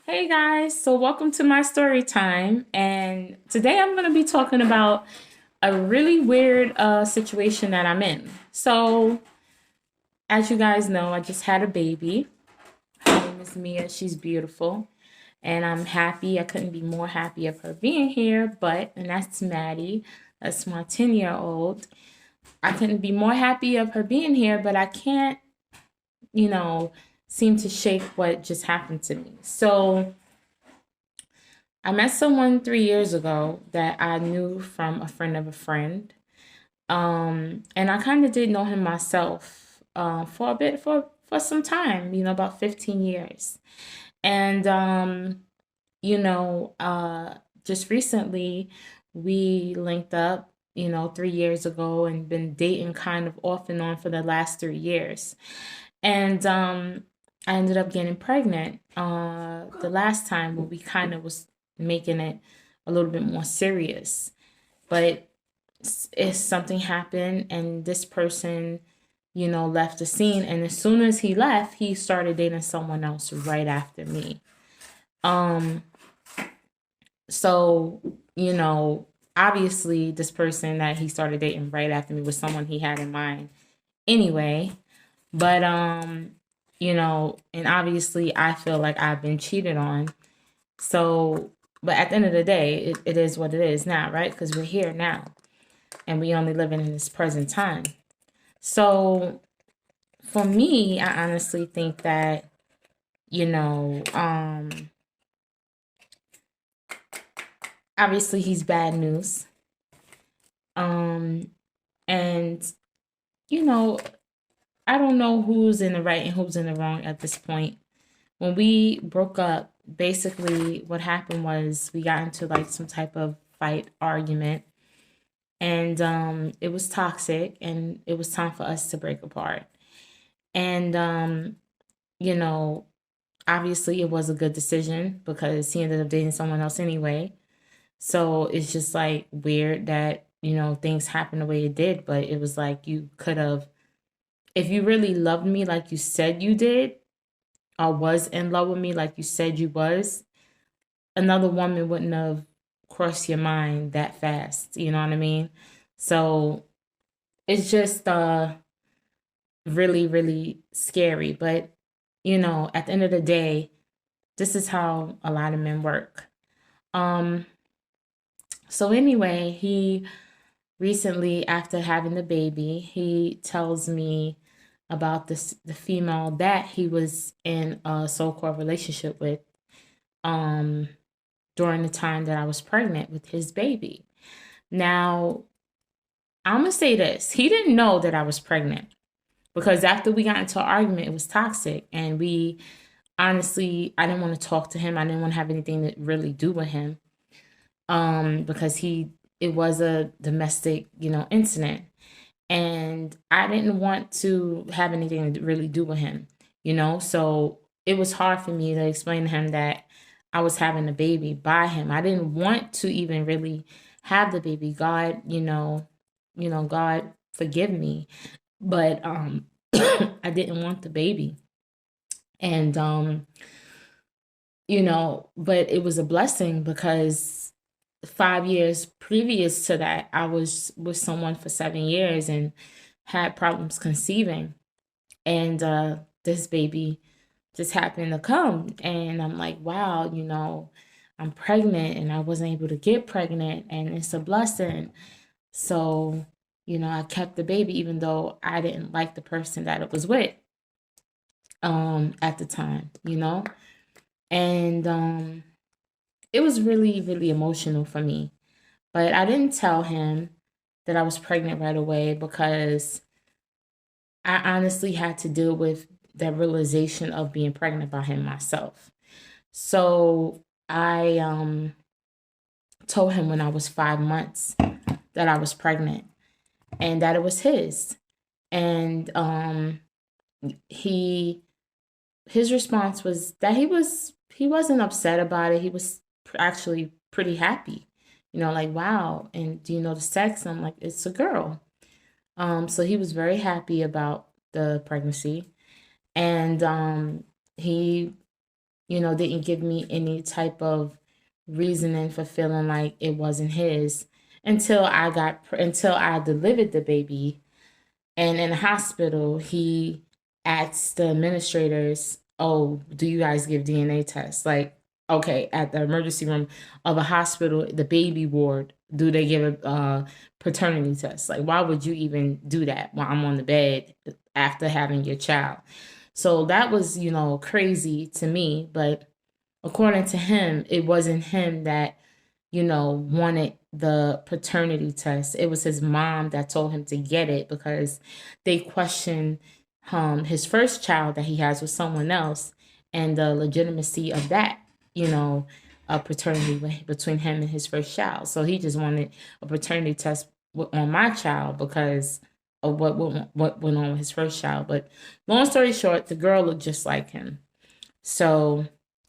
Hey guys, so welcome to my story time. And today I'm going to be talking about a really weird situation that I'm in. So, as you guys know, I just had a baby. Her name is Mia. She's beautiful. And I'm happy. I couldn't be more happy of her being here. And that's Maddie. That's my 10-year-old. I couldn't be more happy of her being here, but I can't, you know, seem to shake what just happened to me. So, I met someone 3 years ago that I knew from a friend of a friend. And I kind of did know him myself for a bit, for some time, about 15 years. And, you know, uh, just recently we linked up, 3 years ago and been dating kind of off and on for the last 3 years. And I ended up getting pregnant the last time when we kind of was making it a little bit more serious. But if something happened and this person, left the scene, and as soon as he left, he started dating someone else right after me. Um, so, you know, obviously this person that he started dating right after me was someone he had in mind anyway. But and obviously I feel like I've been cheated on. So, but at the end of the day, it is what it is now, right? Because we're here now and we only living in this present time. So for me, I honestly think that, you know, um, obviously he's bad news. Um, and, you know, I don't know who's in the right and who's in the wrong at this point. When we broke up, basically what happened was we got into like some type of fight argument, and it was toxic, and it was time for us to break apart. And you know obviously it was a good decision because he ended up dating someone else anyway. So it's just like weird that things happened the way it did, but it was like you could have, if you really loved me like you said you did, or was in love with me like you said you was, another woman wouldn't have crossed your mind that fast. You know what I mean? So it's just really, really scary. But at the end of the day, this is how a lot of men work. Um, so anyway, he recently, after having the baby, he tells me about the female that he was in a so-called relationship with um during the time that I was pregnant with his baby. Now, I'm gonna say this. He didn't know that I was pregnant because after we got into an argument, it was toxic. And we honestly, I didn't want to talk to him. I didn't want to have anything to really do with him because it was a domestic, incident. And I didn't want to have anything to really do with him. So it was hard for me to explain to him that I was having a baby by him. I didn't want to even really have the baby. God, God forgive me, but I didn't want the baby. And but it was a blessing because 5 years previous to that, I was with someone for 7 years and had problems conceiving. And this baby just happened to come. And I'm like, wow, I'm pregnant and I wasn't able to get pregnant. And it's a blessing. So, I kept the baby even though I didn't like the person that it was with at the time. And it was really, really emotional for me. But I didn't tell him that I was pregnant right away because I honestly had to deal with that realization of being pregnant by him myself. So I told him when I was 5 months that I was pregnant and that it was his. And he his response was that he wasn't upset about it. He was actually pretty happy. Like, wow, and do you know the sex? And I'm like, it's a girl. So he was very happy about the pregnancy. And he didn't give me any type of reasoning for feeling like it wasn't his until I delivered the baby. And in the hospital, he asked the administrators, "Oh, do you guys give DNA tests?" Like, okay, at the emergency room of a hospital, the baby ward, do they give a paternity test? Like, why would you even do that while I'm on the bed after having your child? So that was, crazy to me. But according to him, it wasn't him that wanted the paternity test. It was his mom that told him to get it because they questioned his first child that he has with someone else and the legitimacy of that, you know, a paternity between him and his first child. So he just wanted a paternity test on my child because of what went on with his first child. But long story short, the girl looked just like him. So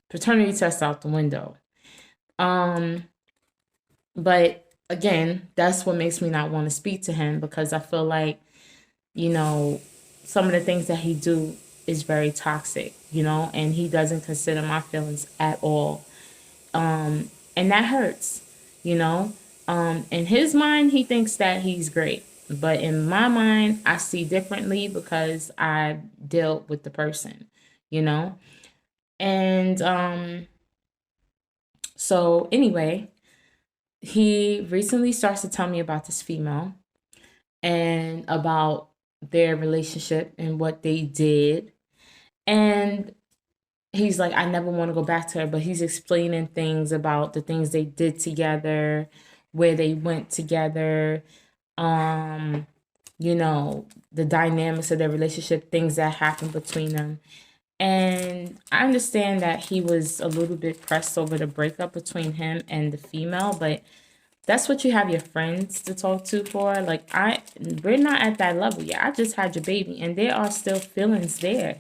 paternity test out the window. Um, but again, that's what makes me not want to speak to him because I feel like, you know, some of the things that he do is very toxic, and he doesn't consider my feelings at all. And that hurts, you know. In his mind, he thinks that he's great. But in my mind, I see differently because I dealt with the person, you know. And so anyway, he recently starts to tell me about this female and about their relationship and what they did. And he's like, I never want to go back to her, but he's explaining things about the things they did together, where they went together, um, the dynamics of their relationship, things that happened between them. And I understand that he was a little bit pressed over the breakup between him and the female, but that's what you have your friends to talk to for. Like we're not at that level yet. I just had your baby, and there are still feelings there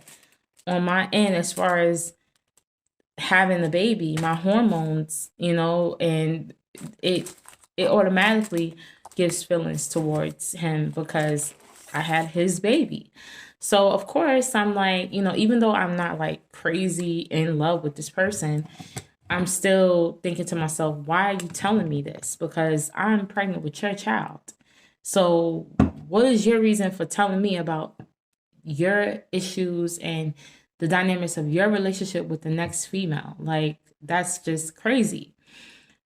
on my end as far as having the baby, my hormones, and it it automatically gives feelings towards him because I had his baby. So of course I'm like, even though I'm not like crazy in love with this person, I'm still thinking to myself, why are you telling me this? Because I'm pregnant with your child. So what is your reason for telling me about your issues and the dynamics of your relationship with the next female? Like, that's just crazy.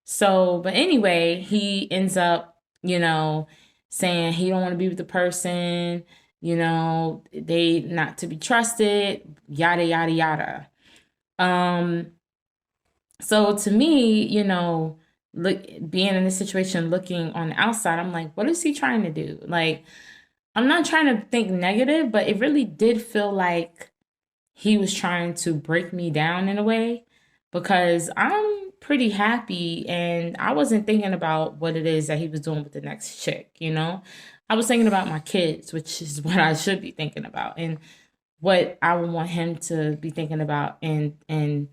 So, but anyway, he ends up, saying he don't want to be with the person, they not to be trusted, yada yada yada. Um, so to me, look being in this situation, looking on the outside, I'm like, what is he trying to do? Like, I'm not trying to think negative, but it really did feel like he was trying to break me down in a way because I'm pretty happy and I wasn't thinking about what it is that he was doing with the next chick. I was thinking about my kids, which is what I should be thinking about and what I would want him to be thinking about and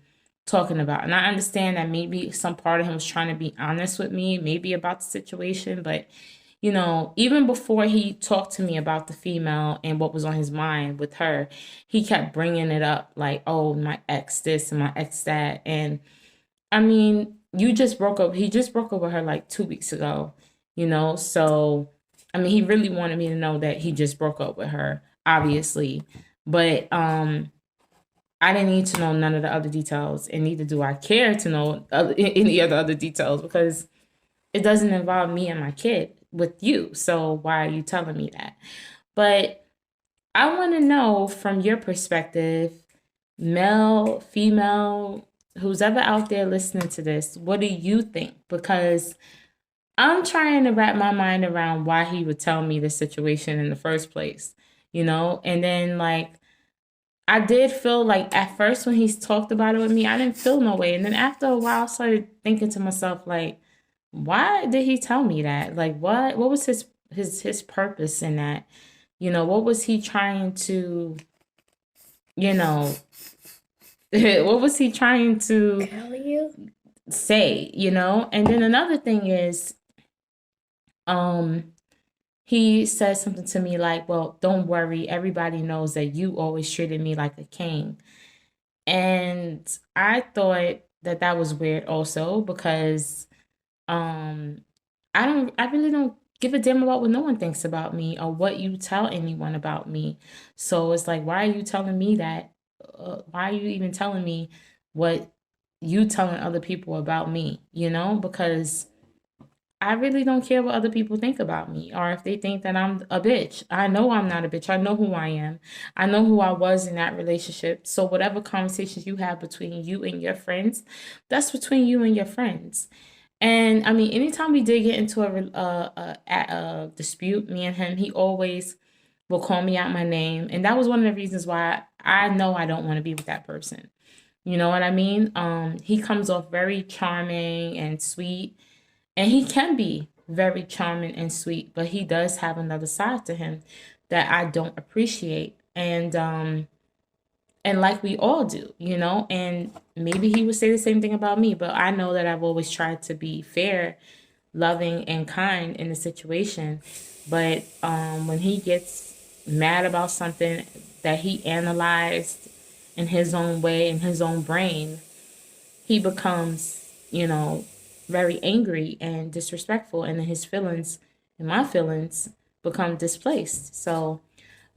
talking about. And I understand that maybe some part of him was trying to be honest with me, maybe about the situation, but even before he talked to me about the female and what was on his mind with her, he kept bringing it up like, oh, my ex this and my ex that. And I mean, he just broke up with her like 2 weeks ago, So, I mean, he really wanted me to know that he just broke up with her, obviously. But I didn't need to know none of the other details, and neither do I care to know any of the other details because it doesn't involve me and my kid with you. So why are you telling me that? But I want to know from your perspective, male, female, who's ever out there listening to this, what do you think? Because I'm trying to wrap my mind around why he would tell me the situation in the first place, And then like I did feel like at first when he's talked about it with me, I didn't feel no way. And then after a while I started thinking to myself like, why did he tell me that? Like what was his purpose in that? What was he trying to, you know, what was he trying to tell you? say? And then another thing is, he said something to me like, well, don't worry, everybody knows that you always treated me like a king. And I thought that that was weird also because um I really don't give a damn about what no one thinks about me or what you tell anyone about me. So it's like, why are you telling me that? Why are you even telling me what you telling other people about me? You know, because I really don't care what other people think about me or if they think that I'm a bitch. I know I'm not a bitch. I know who I am. I know who I was in that relationship. So whatever conversations you have between you and your friends, that's between you and your friends. And I mean, anytime we did get into a dispute, me and him, he always will call me out my name, and that was one of the reasons why I know I don't want to be with that person. You know what I mean? He comes off very charming and sweet, and he can be very charming and sweet, but he does have another side to him that I don't appreciate. And like we all do, you know, and maybe he would say the same thing about me, but I know that I've always tried to be fair, loving, and kind in the situation. But when he gets mad about something that he analyzed in his own way, in his own brain, he becomes, you know, very angry and disrespectful, and then his feelings and my feelings become displaced. So,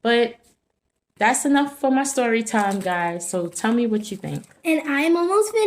but that's enough for my story time, guys. So tell me what you think. And I'm almost finished.